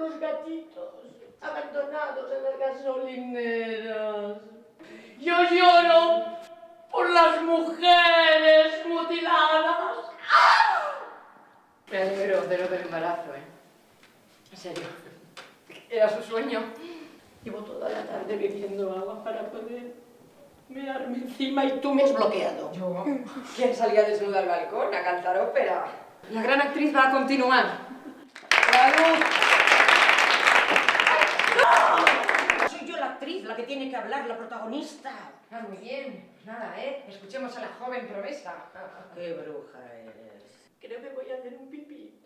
los gatitos abandonados en las gasolineras. Yo lloro por las mujeres mutiladas. Me alegro de lo del embarazo, En serio. Era su sueño. Llevo toda la tarde bebiendo agua para poder mearme encima y tú me has bloqueado. ¿Yo? ¿Quién salía desnuda al balcón a cantar ópera? La gran actriz va a continuar. ¡Salud! ¡No! Soy yo la actriz, la que tiene que hablar, la protagonista. Ah, muy bien. Pues nada, Escuchemos a la joven promesa. ¡Qué bruja eres! Creo que voy a hacer un pipí.